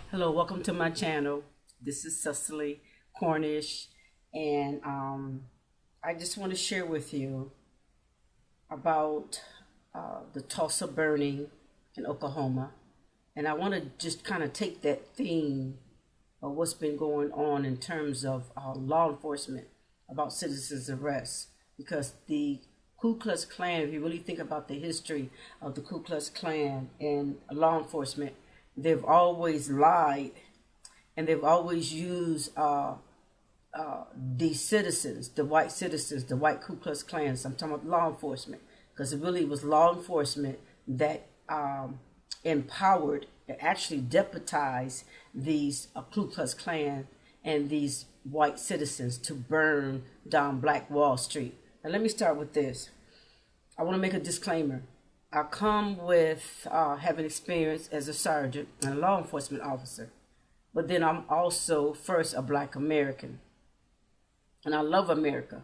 Hello, welcome to my channel. This is Cecily Cornish, and I just want to share with you about the Tulsa Burning in Oklahoma. And I want to just kind of take that theme of what's been going on in terms of law enforcement about citizens' arrests, because the Ku Klux Klan, if you really think about the history of the Ku Klux Klan and law enforcement, they've always lied, and they've always used the citizens, the white citizens, the white Ku Klux Klans. I'm talking about law enforcement, because it really was law enforcement that empowered and actually deputized these Ku Klux Klan and these white citizens to burn down Black Wall Street. Now let me start with this. I want to make a disclaimer. I come with having experience as a sergeant and a law enforcement officer, but then I'm also first a Black American, and I love America.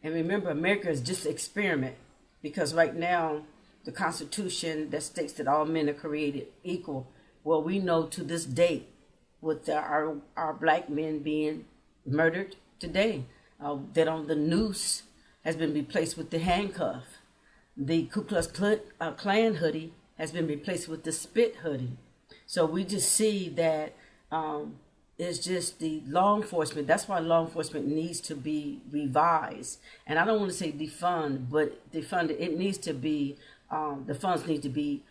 And remember, America is just an experiment, because right now the Constitution that states that all men are created equal, well, we know to this date with our Black men being murdered today, that on the noose has been replaced with the handcuff. The Ku Klux Klan hoodie has been replaced with the spit hoodie. So we just see that it's just the law enforcement. That's why law enforcement needs to be revised. And I don't want to say defund, but defunded. It needs to be, the funds need to be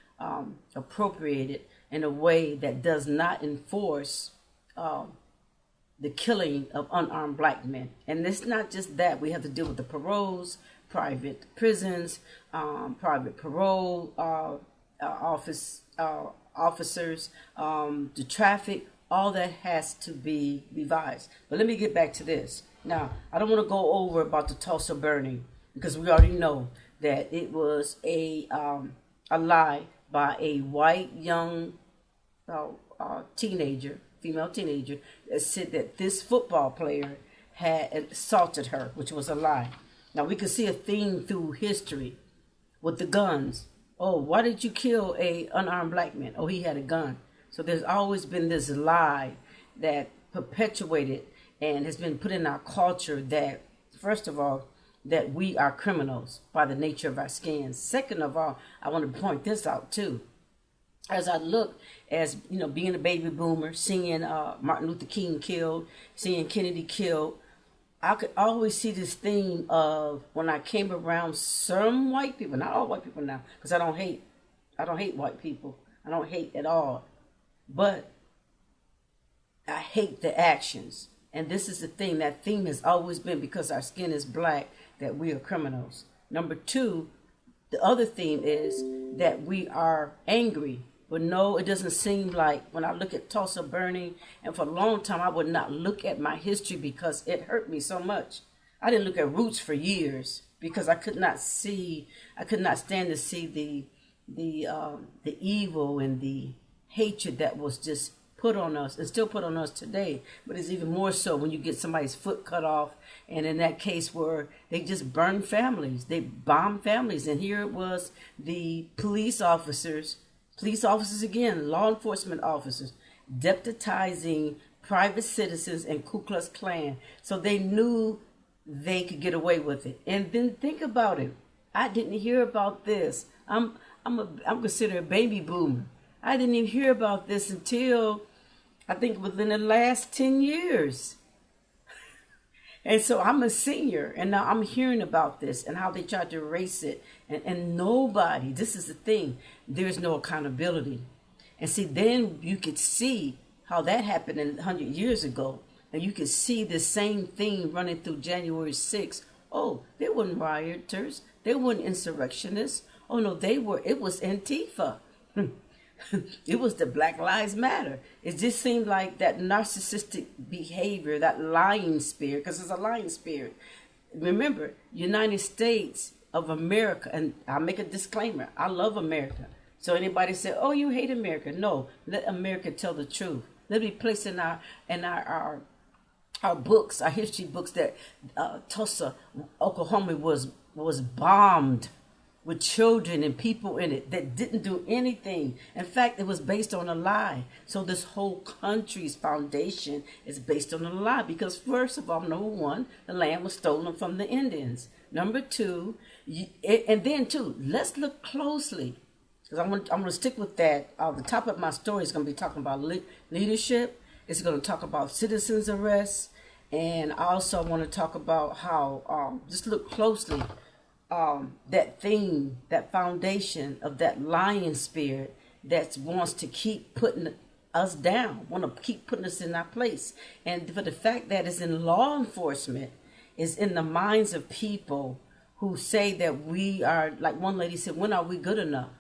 appropriated in a way that does not enforce the killing of unarmed Black men. And it's not just that. We have to deal with the paroles, private prisons, private parole officers, the traffic. All that has to be revised. But let me get back to this. Now, I don't want to go over about the Tulsa burning, because we already know that it was a lie by a white young teenager, female teenager, that said that this football player had assaulted her, which was a lie. Now, we can see a theme through history with the guns. Oh, why did you kill a unarmed Black man? Oh, he had a gun. So there's always been this lie that perpetuated and has been put in our culture that, first of all, that we are criminals by the nature of our skin. Second of all, I want to point this out too. As I look, as you know, being a baby boomer, seeing Martin Luther King killed, seeing Kennedy killed, I could always see this theme of when I came around some white people, not all white people now, because I don't hate white people. I don't hate at all. But I hate the actions. And this is the thing, that theme has always been, because our skin is Black, that we are criminals. Number two, the other theme is that we are angry. But no, it doesn't seem like, when I look at Tulsa burning, and for a long time I would not look at my history because it hurt me so much. I didn't look at roots for years because I could not stand to see the evil and the hatred that was just put on us and still put on us today. But it's even more so when you get somebody's foot cut off, and in that case where they just burn families, they bomb families. And here it was, the police officers again, law enforcement officers, deputizing private citizens and Ku Klux Klan. So they knew they could get away with it. And then think about it. I didn't hear about this. I'm considered a baby boomer. I didn't even hear about this until, I think, within the last 10 years. And so I'm a senior, and now I'm hearing about this and how they tried to erase it. And nobody, this is the thing, there's no accountability. And see, then you could see how that happened 100 years ago. And you could see the same thing running through January 6th. Oh, they weren't rioters. They weren't insurrectionists. Oh, no, it was Antifa. It was the Black Lives Matter. It just seemed like that narcissistic behavior, that lying spirit, because it's a lying spirit. Remember, United States of America, and I'll make a disclaimer, I love America. So anybody say, oh, you hate America. No, let America tell the truth. Let me place in our books, our history books, that Tulsa, Oklahoma was bombed with children and people in it that didn't do anything. In fact, it was based on a lie. So this whole country's foundation is based on a lie because, first of all, number one, the land was stolen from the Indians. Number two, and then two, let's look closely, because I'm going to stick with that. The top of my story is going to be talking about leadership. It's going to talk about citizens' arrests, and I also want to talk about how, just look closely, that thing, that foundation of that lying spirit that wants to keep putting us down, want to keep putting us in our place. And for the fact that it's in law enforcement, is in the minds of people who say that we are, like one lady said, when are we good enough?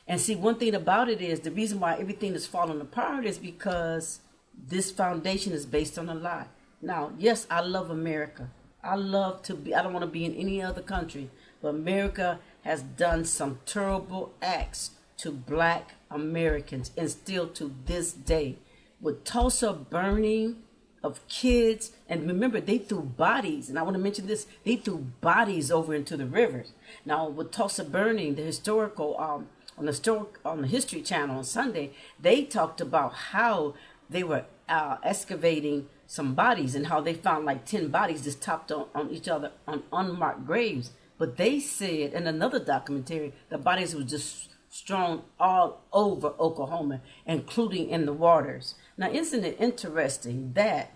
And see, one thing about it is the reason why everything is falling apart is because this foundation is based on a lie. Now, yes, I love America. I love to be, I don't want to be in any other country, but America has done some terrible acts to black Americans, and still to this day. With Tulsa burning of kids, and remember, they threw bodies, and I want to mention this, they threw bodies over into the rivers. Now, with Tulsa burning, the historical, on the History Channel on Sunday, they talked about how they were excavating some bodies and how they found like 10 bodies just topped on each other on unmarked graves. But they said in another documentary, the bodies were just strewn all over Oklahoma, including in the waters. Now, isn't it interesting that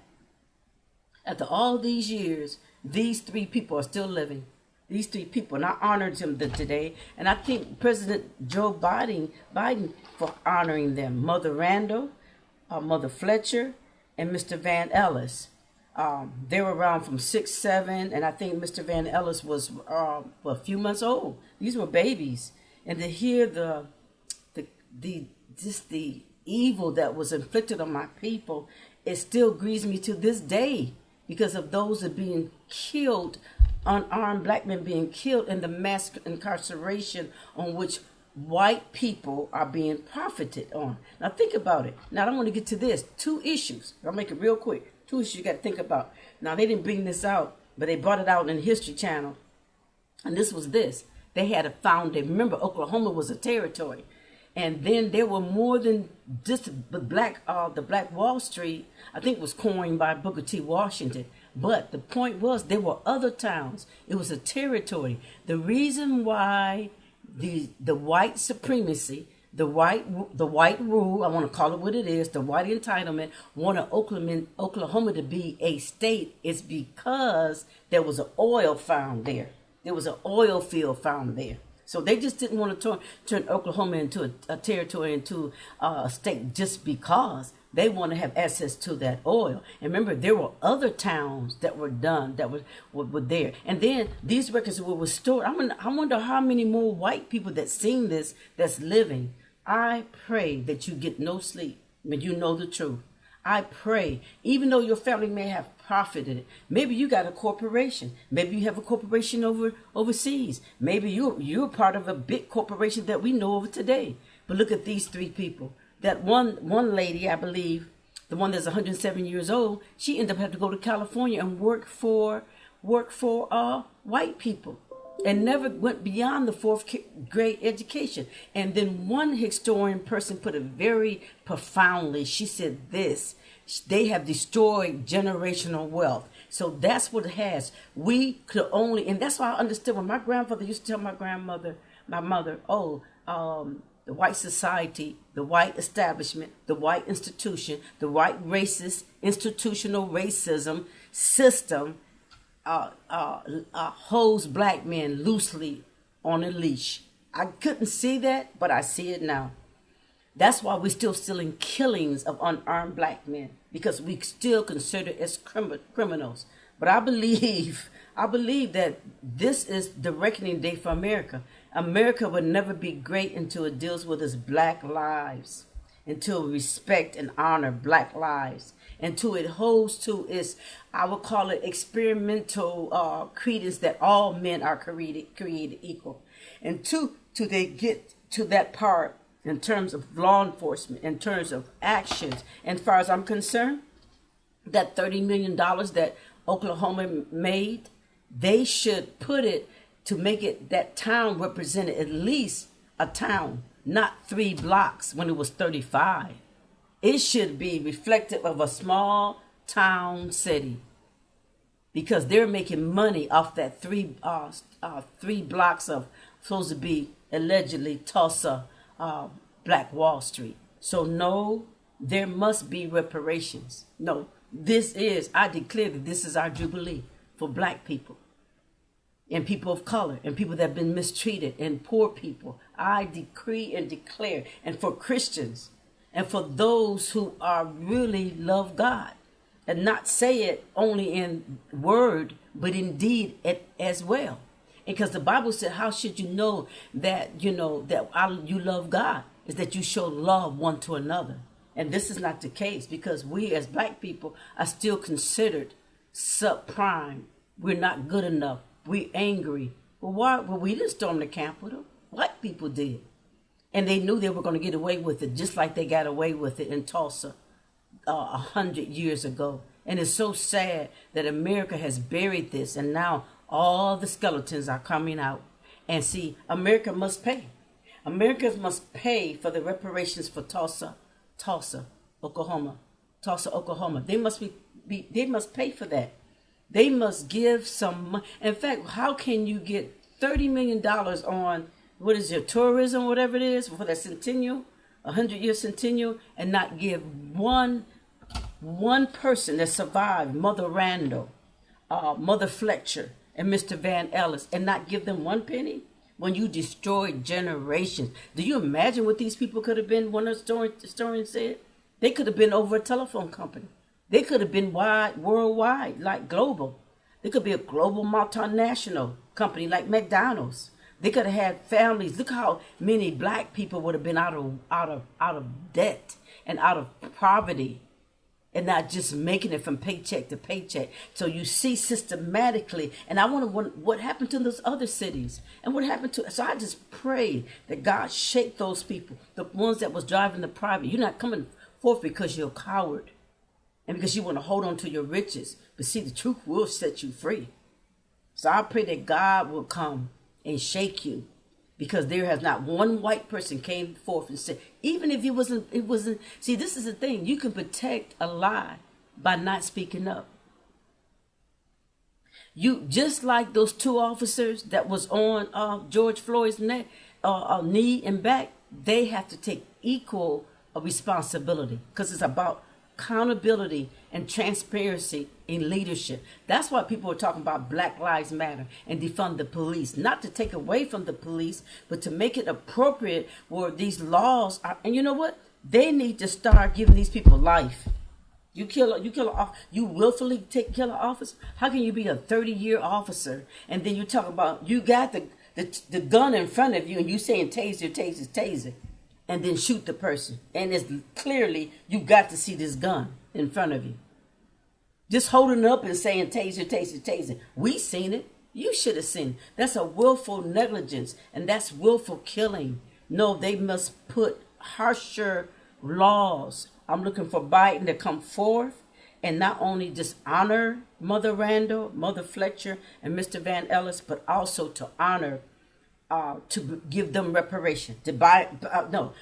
after all these years, these three people are still living? These three people, and I honored them today, and I think President Joe Biden for honoring them. Mother Randall, Mother Fletcher, and Mr. Van Ellis. They were around from 6, 7, and I think Mr. Van Ellis was a few months old. These were babies, and to hear the evil that was inflicted on my people, it still grieves me to this day because of those that are being killed, unarmed black men being killed in the mass incarceration on which white people are being profited on. Now think about it. Now I don't want to get to this. 2 issues. I'll make it real quick. 2 issues you got to think about. Now they didn't bring this out, but they brought it out in the History Channel. And this was this. They had remember Oklahoma was a territory. And then there were more than just the Black Wall Street, I think was coined by Booker T. Washington. But the point was there were other towns. It was a territory. The reason why the white supremacy, the white rule, I want to call it what it is, the white entitlement, wanted Oklahoma to be a state is because there was an oil found there. There was an oil field found there. So they just didn't want to turn Oklahoma into a territory, into a state just because. They want to have access to that oil. And remember, there were other towns that were done, that were there. And then these records were restored. I wonder how many more white people that seen this, that's living. I pray that you get no sleep when you know the truth. I pray, even though your family may have profited it, maybe you got a corporation. Maybe you have a corporation overseas. Maybe you're part of a big corporation that we know of today. But look at these 3 people. That one lady, I believe, the one that's 107 years old, she ended up having to go to California and work for white people, and never went beyond the 4th grade education. And then one historian person put it very profoundly. She said this: they have destroyed generational wealth. So that's what it has. We could only, and that's why I understood when my grandfather used to tell my mother, the white society, the white establishment, the white institution, the white racist institutional racism system holds black men loosely on a leash. I couldn't see that, but I see it now. That's why we're still seeing killings of unarmed black men, because we still consider as criminals. But I believe that this is the reckoning day for America. America will never be great until it deals with its black lives, until we respect and honor black lives, until it holds to its, I would call it, experimental credence that all men are created equal. And till they get to that part in terms of law enforcement, in terms of actions, and as far as I'm concerned, that $30 million that Oklahoma made, they should put it to make it that town represented at least a town, not 3 blocks when it was 35. It should be reflective of a small town city, because they're making money off that 3 blocks of supposed to be allegedly Tulsa Black Wall Street. So no, there must be reparations. No, I declare that this is our Jubilee for black people and people of color and people that have been mistreated and poor people. I decree and declare, and for Christians and for those who are really love God and not say it only in word, but in deed as well. Because the Bible said, how should you know that you love God? Is that you show love one to another. And this is not the case, because we as black people are still considered subprime. We're not good enough. We're angry. Well, why? Well, we didn't storm the Capitol. White people did. And they knew they were going to get away with it, just like they got away with it in Tulsa 100 years ago. And it's so sad that America has buried this, and now all the skeletons are coming out. And see, America must pay. America must pay for the reparations for Tulsa, Oklahoma. They must pay for that. They must give some money. In fact, how can you get $30 million on, what is it, tourism, whatever it is, for that centennial, 100-year centennial, and not give one person that survived, Mother Randall, Mother Fletcher, and Mr. Van Ellis, and not give them 1 penny? When you destroyed generations. Do you imagine what these people could have been? One of the historians said they could have been over a telephone company. They could have been worldwide, like global. They could be a global multinational company like McDonald's. They could have had families. Look how many black people would have been out of debt and out of poverty, and not just making it from paycheck to paycheck. So you see systematically, and I wonder what happened to those other cities, and what happened to. So I just pray that God shake those people, the ones that was driving the private. You're not coming forth because you're a coward, and because you want to hold on to your riches. But see, the truth will set you free. So I pray that God will come and shake you, because there has not one white person came forth and said, even if it wasn't. See, this is the thing. You can protect a lie by not speaking up. You, just like those 2 officers that was on George Floyd's neck, knee and back, they have to take equal responsibility, because it's about accountability and transparency in leadership. That's why people are talking about Black Lives Matter and defund the police, not to take away from the police, but to make it appropriate where these laws are. And you know what? They need to start giving these people life. You willfully kill an officer. How can you be a 30-year officer and then you talk about you got the gun in front of you and you saying taser, taser, taser, and then shoot the person? And it's clearly you got to see this gun in front of you. Just holding it up and saying taser, taser, taser. We seen it. You should have seen it. That's a willful negligence, and that's willful killing. No, they must put harsher laws. I'm looking for Biden to come forth and not only just honor Mother Randall, Mother Fletcher, and Mr. Van Ellis, but also to honor, to give them reparations.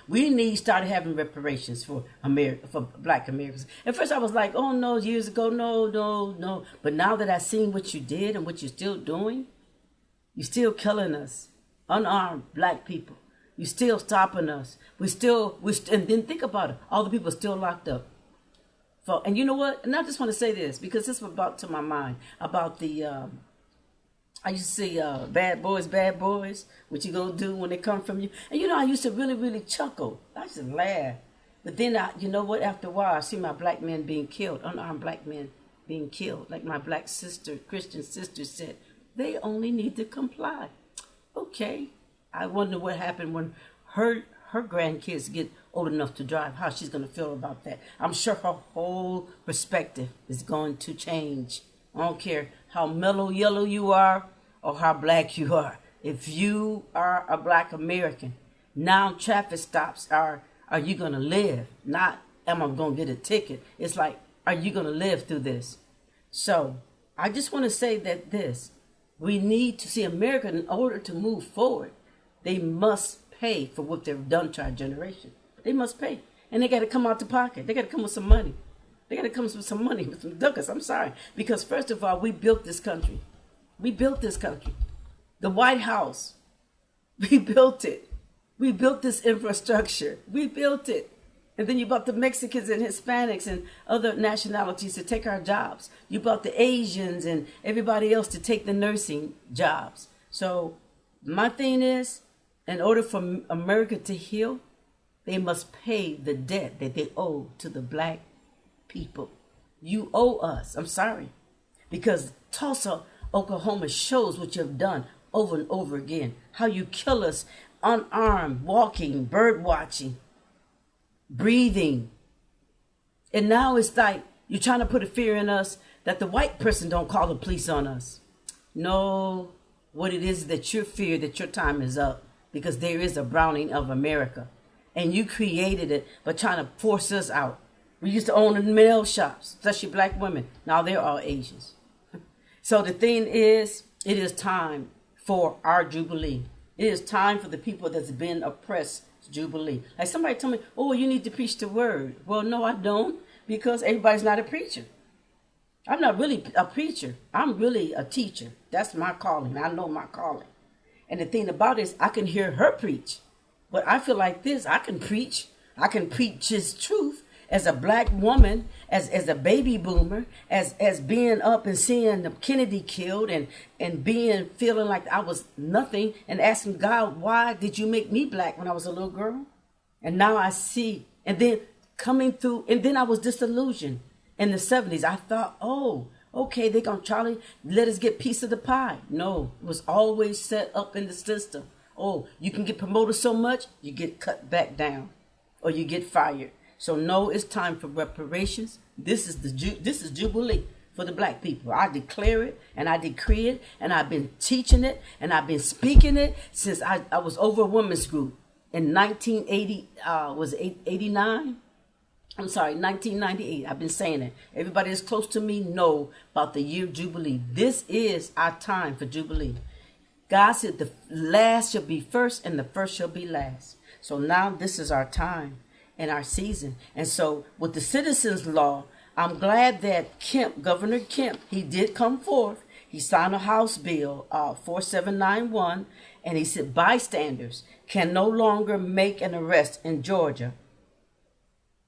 We need to start having reparations for America, for Black Americans. At first I was like, oh no, years ago, no. But now that I've seen what you did and what you're still doing, you're still killing us, unarmed Black people. You're still stopping us. And then think about it. All the people are still locked up. And you know what? And I just want to say this, because this was brought to my mind about the, I used to see bad boys, what you gonna do when they come from you. And you know, I used to really, really chuckle. I used to laugh. But then, you know what? After a while, I see my black men being killed, unarmed black men being killed. Like my black sister, Christian sister said, they only need to comply. Okay. I wonder what happened when her grandkids get old enough to drive, how she's going to feel about that. I'm sure her whole perspective is going to change. I don't care how mellow yellow you are or how black you are. If you are a Black American, now traffic stops are you going to live? Not, am I going to get a ticket? It's like, are you going to live through this? So I just want to say that We need to see America, in order to move forward, they must pay for what they've done to our generation. They must pay. And they got to come out the pocket. They got to come with some money. They got to come with some money, with some ducats. I'm sorry. Because first of all, we built this country. We built this country. The White House, we built it. We built this infrastructure. We built it. And then you brought the Mexicans and Hispanics and other nationalities to take our jobs. You brought the Asians and everybody else to take the nursing jobs. So my thing is, in order for America to heal, they must pay the debt that they owe to the black people. You owe us. I'm sorry. Because Tulsa, Oklahoma shows what you've done over and over again. How you kill us unarmed, walking, bird watching, breathing. And now it's like you're trying to put a fear in us that the white person don't call the police on us. No, what it is that you fear that your time is up, because there is a browning of America. And you created it by trying to force us out. We used to own the nail shops, especially black women. Now they're all Asians. So the thing is, it is time for our Jubilee. It is time for the people that's been oppressed Jubilee. Like somebody told me, oh, you need to preach the word. Well, no, I don't, because everybody's not a preacher. I'm not really a preacher. I'm really a teacher. That's my calling. I know my calling. And the thing about it is I can hear her preach. But I feel like this, I can preach. I can preach his truth as a black woman, as a baby boomer, as being up and seeing Kennedy killed and feeling like I was nothing and asking God, why did you make me black when I was a little girl? And now I see, and then coming through, and then I was disillusioned in the 70s. I thought, oh, okay, they're going to try to let us get a piece of the pie. No, it was always set up in the system. Oh, you can get promoted so much, you get cut back down or you get fired. So no, it's time for reparations. This is Jubilee for the black people. I declare it and I decree it, and I've been teaching it and I've been speaking it since I was over a women's group in 1980. Was it 89? I'm sorry, 1998. I've been saying it. Everybody that's close to me know about the year Jubilee. This is our time for Jubilee. God said the last shall be first and the first shall be last. So now this is our time and our season. And so with the citizens law, I'm glad that Governor Kemp, he did come forth. He signed a House bill 4791, and he said bystanders can no longer make an arrest in Georgia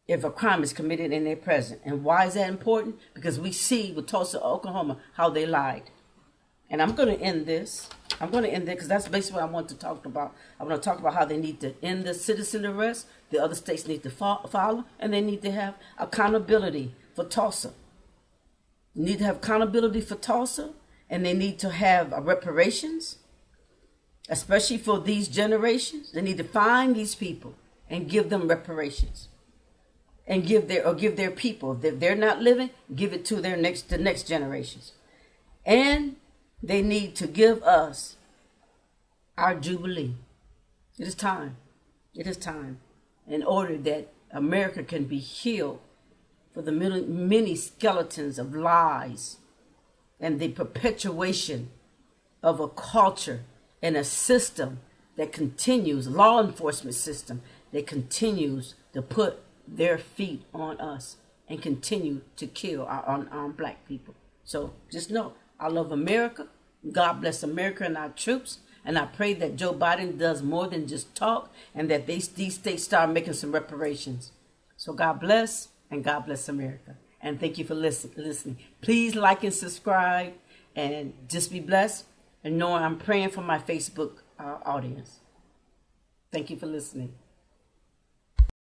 if a crime is committed in their presence. And why is that important? Because we see with Tulsa, Oklahoma, how they lied. And I'm going to end this. I'm going to end it because that's basically what I want to talk about. I want to talk about how they need to end the citizen arrest. The other states need to follow, and they need to have accountability for Tulsa. You need to have accountability for Tulsa, and they need to have reparations, especially for these generations. They need to find these people and give them reparations, and give their people. If they're not living, give it to the next generations, and they need to give us our Jubilee. It is time. It is time, in order that America can be healed for the many skeletons of lies and the perpetuation of a culture and a system that continues, law enforcement system, that continues to put their feet on us and continue to kill our unarmed black people. So just know, I love America. God bless America and our troops. And I pray that Joe Biden does more than just talk, and that these states start making some reparations. So God bless, and God bless America. And thank you for listening. Please like and subscribe, and just be blessed. And knowing I'm praying for my Facebook audience. Thank you for listening.